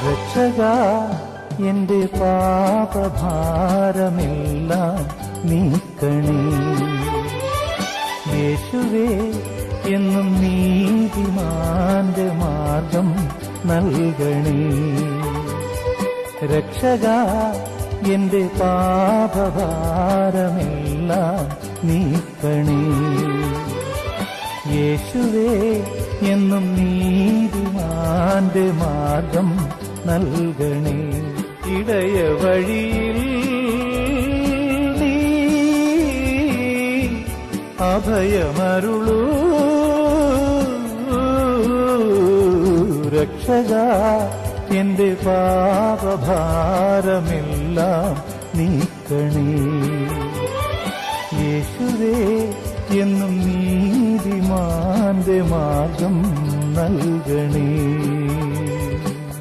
രക്ഷകാ എന്റെ പാപഭാരമെല്ലാം നീക്കണേ. യേശുവേ എന്നും നീതിമാന്റെ മാർഗം നൽകണേ. രക്ഷകാ എന്റെ പാപഭാരമെല്ലാം നീക്കണേ. യേശുവേ എന്നും നീതിമാന്റെ മാർഗം നൽകണേ. ഇടയ വഴിയിൽ നീ അഭയമരുളൂ. രക്ഷകാ എന്റെ പാപഭാരമെല്ലാം നീക്കണേ. യേശുവേ എന്നും നീതിമാന്റെ മാർഗം നൽകണേ.